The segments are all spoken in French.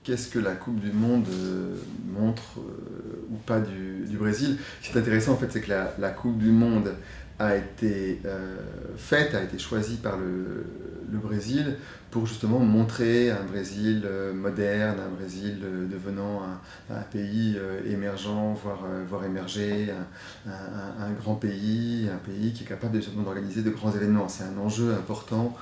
qu'est-ce que la Coupe du Monde montre ou pas du Brésil. Ce qui est intéressant, en fait, c'est que la Coupe du Monde a été faite, a été choisie par le Brésil pour justement montrer un Brésil moderne, un Brésil devenant un pays émergent, voire émergé, un grand pays, un pays qui est capable justement d'organiser de grands événements. C'est un enjeu important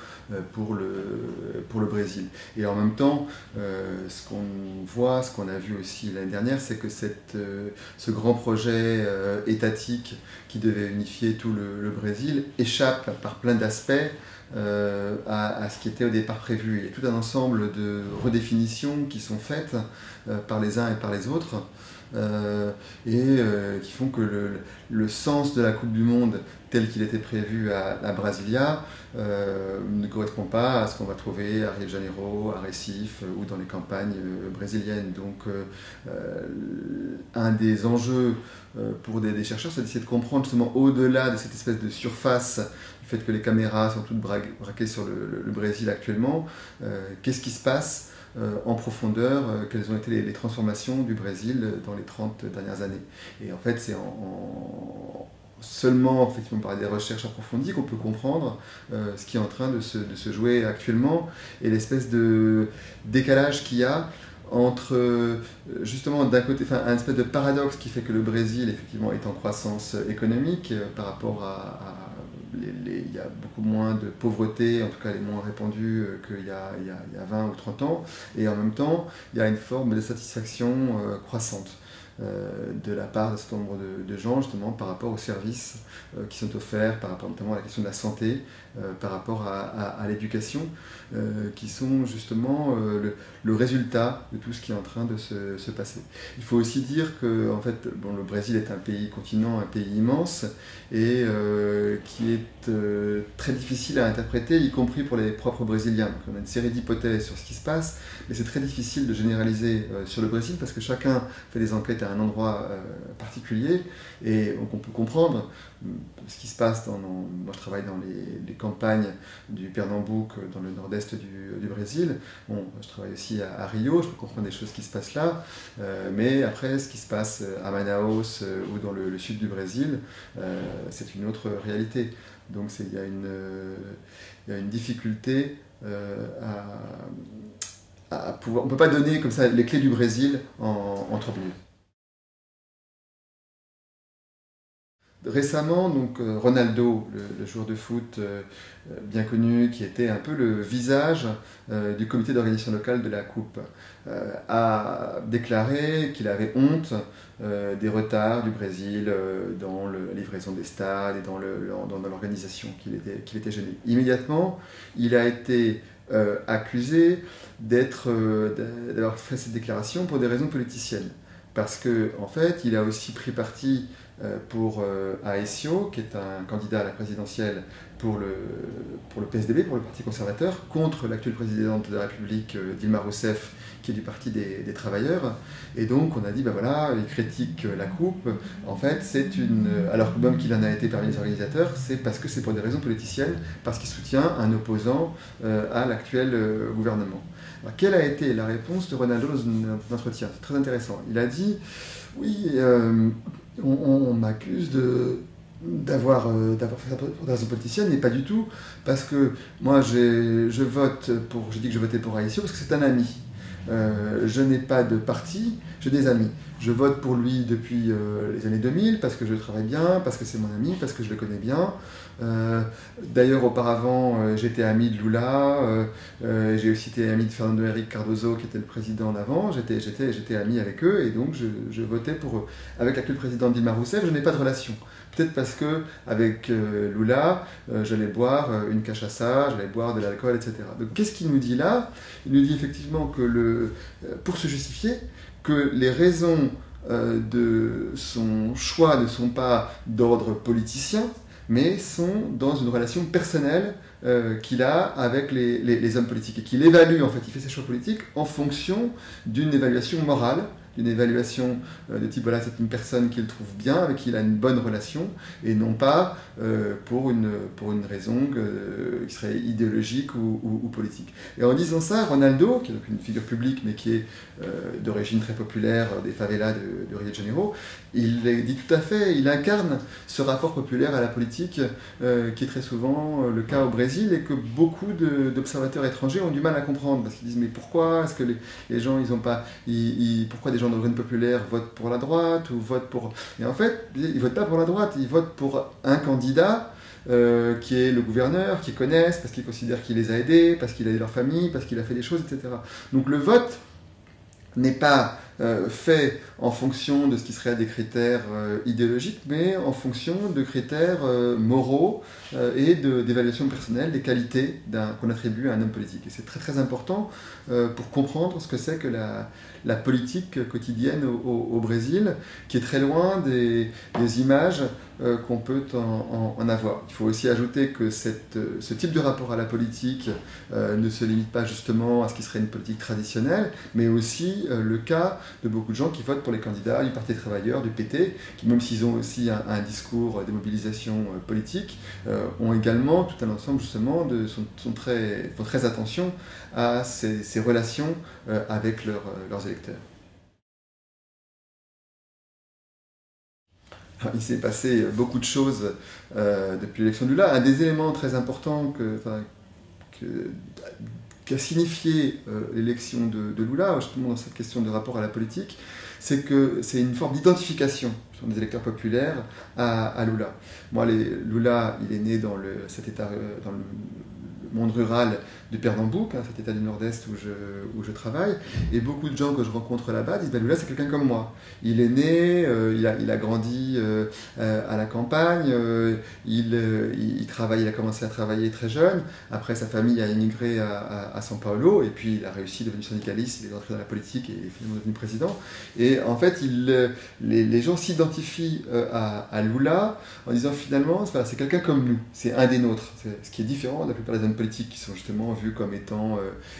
pour le Brésil. Et en même temps, ce qu'on voit, ce qu'on a vu aussi l'année dernière, c'est que ce grand projet étatique qui devait unifier tout le Brésil échappe par plein d'aspects à ce qui était au départ prévu. Il y a tout un ensemble de redéfinitions qui sont faites par les uns et par les autres qui font que le sens de la Coupe du Monde tel qu'il était prévu à Brasilia ne correspond pas à ce qu'on va trouver à Rio de Janeiro, à Recife ou dans les campagnes brésiliennes. Donc un des enjeux pour des chercheurs, c'est d'essayer de comprendre justement au-delà de cette espèce de surface du fait que les caméras sont toutes braquées sur le Brésil actuellement, qu'est-ce qui se passe en profondeur, quelles ont été les transformations du Brésil dans les 30 dernières années. Et en fait, c'est seulement effectivement, par des recherches approfondies qu'on peut comprendre ce qui est en train de se jouer actuellement et l'espèce de décalage qu'il y a entre justement d'un côté, enfin un espèce de paradoxe qui fait que le Brésil effectivement est en croissance économique par rapport il y a beaucoup moins de pauvreté, en tout cas elle est moins répandue qu'il y a 20 ou 30 ans, et en même temps il y a une forme de satisfaction croissante de la part d'un certain nombre de gens justement par rapport aux services qui sont offerts, par rapport notamment à la question de la santé, par rapport à l'éducation, qui sont justement le résultat de tout ce qui est en train de se passer. Il faut aussi dire que en fait, bon, le Brésil est un pays continent, un pays immense, et qui est très difficile à interpréter, y compris pour les propres Brésiliens. Donc, on a une série d'hypothèses sur ce qui se passe, mais c'est très difficile de généraliser sur le Brésil, parce que chacun fait des enquêtes à un endroit particulier, et donc on peut comprendre ce qui se passe moi je travaille dans les campagnes du Pernambouc dans le nord-est du Brésil. Bon, je travaille aussi à Rio, je peux comprendre des choses qui se passent là, mais après ce qui se passe à Manaus ou dans le sud du Brésil, c'est une autre réalité. Donc il y a une difficulté à pouvoir... On ne peut pas donner comme ça les clés du Brésil en 30 minutes. Récemment, donc, Ronaldo, le joueur de foot bien connu, qui était un peu le visage du comité d'organisation locale de la Coupe, a déclaré qu'il avait honte des retards du Brésil dans la livraison des stades et dans l'organisation, qu'il était gêné. Immédiatement, il a été accusé d'avoir fait cette déclaration pour des raisons politiciennes. Parce qu'en fait, il a aussi pris parti pour Aécio, qui est un candidat à la présidentielle pour le PSDB, pour le Parti conservateur, contre l'actuelle présidente de la République, Dilma Rousseff, qui est du Parti des travailleurs. Et donc on a dit, ben voilà, il critique la Coupe. En fait, alors que même qu'il en a été parmi les organisateurs, c'est parce que c'est pour des raisons politiciennes, parce qu'il soutient un opposant à l'actuel gouvernement. Alors, quelle a été la réponse de Ronaldo dans un entretien? C'est très intéressant. Il a dit, oui, on m'accuse d'avoir fait ça pour des raisons politiciennes, mais pas du tout, parce que moi j'ai dit que je votais pour Aécio parce que c'est un ami. Je n'ai pas de parti, j'ai des amis. Je vote pour lui depuis les années 2000 parce que je travaille bien, parce que c'est mon ami, parce que je le connais bien. D'ailleurs, auparavant, j'étais ami de Lula, j'ai aussi été ami de Fernando Henrique Cardoso, qui était le président d'avant. J'étais ami avec eux, et donc je votais pour eux. Avec l'actuel président Dilma Rousseff, je n'ai pas de relation. Peut-être parce que avec Lula, j'allais boire une cachaça, j'allais boire de l'alcool, etc. Donc qu'est-ce qu'il nous dit là? Il nous dit effectivement que pour se justifier, que les raisons de son choix ne sont pas d'ordre politicien, mais sont dans une relation personnelle qu'il a avec les hommes politiques, et qu'il évalue, en fait, il fait ses choix politiques en fonction d'une évaluation morale, d'une évaluation de type voilà, c'est une personne qu'il trouve bien, avec qui il a une bonne relation, et non pas pour une raison qui serait idéologique ou politique. Et en disant ça, Ronaldo, qui est donc une figure publique mais qui est d'origine très populaire des favelas de Rio de Janeiro, il dit tout à fait, il incarne ce rapport populaire à la politique qui est très souvent le cas au Brésil et que beaucoup d'observateurs étrangers ont du mal à comprendre parce qu'ils disent mais pourquoi est-ce que les gens ils ont pas pourquoi des gens d'origine populaire votent pour la droite ou votent pour... Et en fait, ils votent pas pour la droite, ils votent pour un candidat qui est le gouverneur, qu'ils connaissent parce qu'ils considèrent qu'il les a aidés, parce qu'il a aidé leur famille, parce qu'il a fait des choses, etc. Donc le vote n'est pas fait en fonction de ce qui serait des critères idéologiques, mais en fonction de critères moraux et d'évaluation personnelle des qualités qu'on attribue à un homme politique. Et c'est très très important pour comprendre ce que c'est que la politique quotidienne au Brésil, qui est très loin des images qu'on peut en avoir. Il faut aussi ajouter que ce type de rapport à la politique ne se limite pas justement à ce qui serait une politique traditionnelle, mais aussi le cas de beaucoup de gens qui votent pour les candidats du Parti des travailleurs, du PT, qui même s'ils ont aussi un discours de mobilisation politique, ont également tout un ensemble justement font très attention à ces relations avec leurs électeurs. Il s'est passé beaucoup de choses depuis l'élection de Lula. Un des éléments très importants qu'a signifié l'élection de Lula, justement dans cette question de rapport à la politique, c'est que c'est une forme d'identification des électeurs populaires à Lula. Moi, Lula, il est né dans le monde rural de Pernambouc, cet état du nord-est où je travaille, et beaucoup de gens que je rencontre là-bas disent Lula c'est quelqu'un comme moi. Il est né, il a grandi à la campagne, il travaille, il a commencé à travailler très jeune, après sa famille a immigré à São Paulo, et puis il a réussi, devenu syndicaliste, il est entré dans la politique et est finalement devenu président. Et en fait, les gens s'identifient à Lula en disant finalement c'est quelqu'un comme nous, c'est un des nôtres, ce qui est différent de la plupart des hommes politiques qui sont justement vus comme étant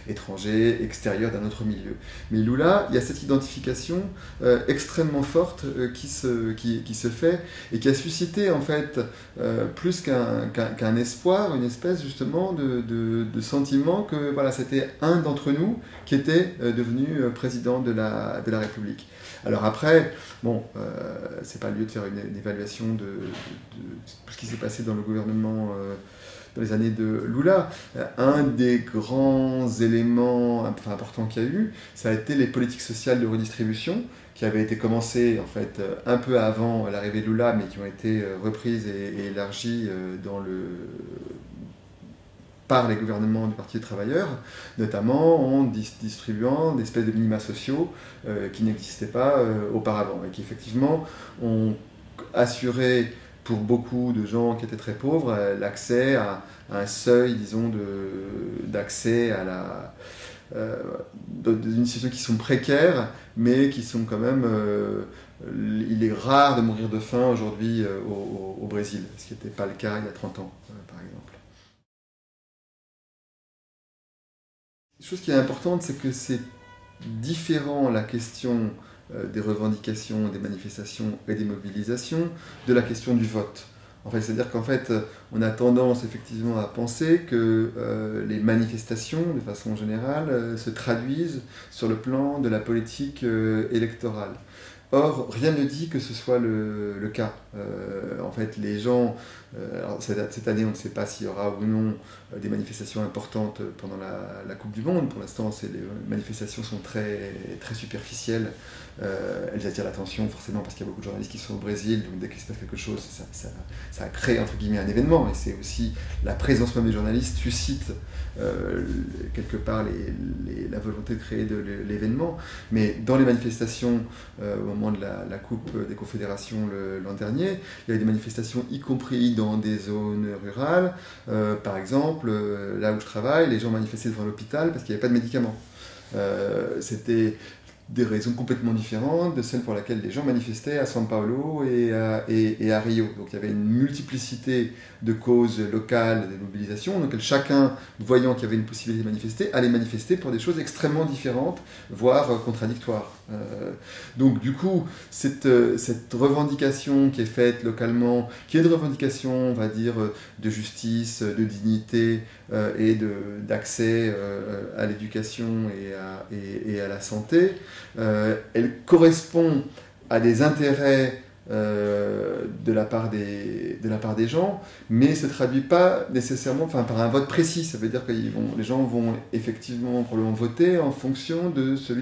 étrangers, extérieurs d'un autre milieu. Mais Lula, il y a cette identification extrêmement forte qui se fait et qui a suscité en fait plus qu'un espoir, une espèce justement de sentiment que voilà, c'était un d'entre nous qui était devenu président de la République. Alors après, bon, c'est pas le lieu de faire une évaluation de tout ce qui s'est passé dans le gouvernement dans les années de Lula. Un des grands éléments importants qu'il y a eu, ça a été les politiques sociales de redistribution, qui avaient été commencées en fait un peu avant l'arrivée de Lula, mais qui ont été reprises et élargies par les gouvernements du Parti des travailleurs, notamment en distribuant des espèces de minima sociaux qui n'existaient pas auparavant, et qui effectivement ont assuré pour beaucoup de gens qui étaient très pauvres l'accès à un seuil, disons, d'accès à d'une situation qui sont précaires, mais qui sont quand même... il est rare de mourir de faim aujourd'hui au Brésil, ce qui n'était pas le cas il y a 30 ans, par exemple. Une chose qui est importante, c'est que c'est différent la question des revendications, des manifestations et des mobilisations de la question du vote. En fait, c'est-à-dire qu'en fait, on a tendance effectivement à penser que les manifestations, de façon générale, se traduisent sur le plan de la politique électorale. Or, rien ne dit que ce soit le cas. En fait, les gens... alors cette année, on ne sait pas s'il y aura ou non des manifestations importantes pendant la Coupe du Monde. Pour l'instant, les manifestations sont très, très superficielles. Elles attirent l'attention forcément parce qu'il y a beaucoup de journalistes qui sont au Brésil. Donc dès qu'il se passe quelque chose, ça crée entre guillemets un événement. Et c'est aussi la présence même des journalistes suscite quelque part la volonté de créer l'événement. Mais dans les manifestations, au moment de la Coupe des Confédérations l'an dernier, il y avait des manifestations y compris dans des zones rurales. Par exemple, là où je travaille, les gens manifestaient devant l'hôpital parce qu'il n'y avait pas de médicaments. C'était des raisons complètement différentes de celles pour lesquelles les gens manifestaient à São Paulo et à Rio. Donc il y avait une multiplicité de causes locales, de mobilisations, dans lesquelles chacun, voyant qu'il y avait une possibilité de manifester, allait manifester pour des choses extrêmement différentes, voire contradictoires. Donc du coup, cette revendication qui est faite localement, qui est une revendication, on va dire, de justice, de dignité et d'accès à l'éducation et à la santé, elle correspond à des intérêts de la part des gens, mais ne se traduit pas nécessairement par un vote précis. Ça veut dire que les gens vont effectivement probablement voter en fonction de celui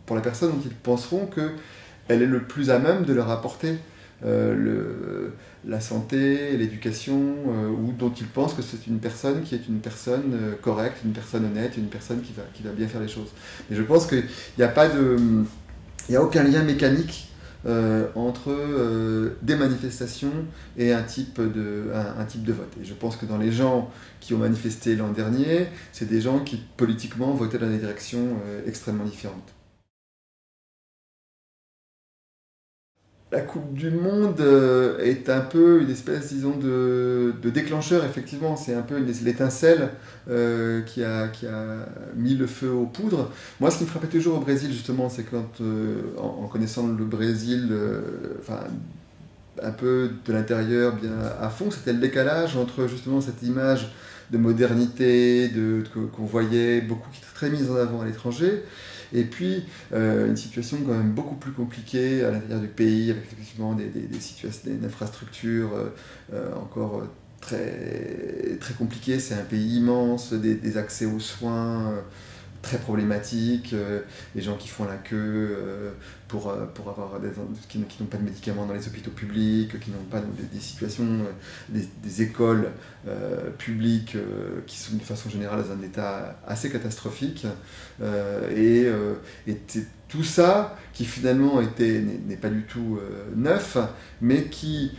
pour la personne dont ils penseront qu'elle est le plus à même de leur apporter la santé, l'éducation, ou dont ils pensent que c'est une personne qui est une personne correcte, une personne honnête, une personne qui va bien faire les choses. Et je pense qu'il n'y a pas il n'y a aucun lien mécanique entre des manifestations et un type de vote. Et je pense que dans les gens qui ont manifesté l'an dernier, c'est des gens qui politiquement votaient dans des directions extrêmement différentes. La Coupe du Monde est un peu une espèce, disons, de déclencheur, effectivement. C'est un peu l'étincelle qui a mis le feu aux poudres. Moi, ce qui me frappait toujours au Brésil, justement, c'est quand, en connaissant le Brésil, un peu de l'intérieur, bien à fond, c'était le décalage entre, justement, cette image de modernité qu'on voyait beaucoup, qui était très mise en avant à l'étranger, et puis une situation quand même beaucoup plus compliquée à l'intérieur du pays, avec effectivement des situations, des infrastructures encore très, très compliquées. C'est un pays immense, des accès aux soins très problématiques, les gens qui font la queue pour avoir qui n'ont pas de médicaments dans les hôpitaux publics, qui n'ont pas des situations, des écoles publiques qui sont de façon générale dans un état assez catastrophique. Et tout ça qui finalement n'est pas du tout neuf, mais qui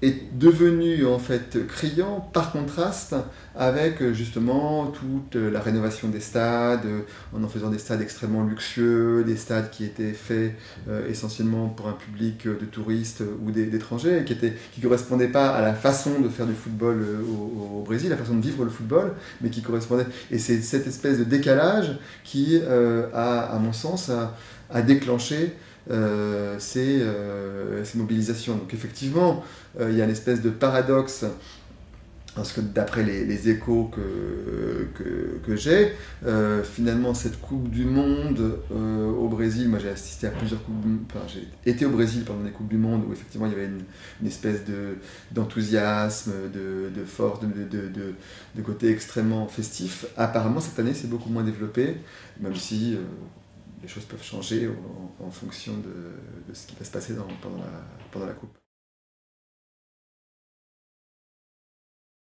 est devenu en fait criant par contraste avec justement toute la rénovation des stades, en faisant des stades extrêmement luxueux, des stades qui étaient faits essentiellement pour un public de touristes ou d'étrangers, et qui ne correspondaient pas à la façon de faire du football au Brésil, la façon de vivre le football, mais qui correspondait. Et c'est cette espèce de décalage qui à mon sens, a déclenché ces mobilisations. Donc effectivement, il y a une espèce de paradoxe, parce que d'après les échos que j'ai, finalement cette Coupe du Monde au Brésil, moi j'ai assisté à plusieurs Coupes du Monde, enfin, j'ai été au Brésil pendant des Coupes du Monde où effectivement il y avait une espèce d'enthousiasme, de force, de côté extrêmement festif. Apparemment cette année c'est beaucoup moins développé, même si les choses peuvent changer en fonction de ce qui va se passer pendant la Coupe.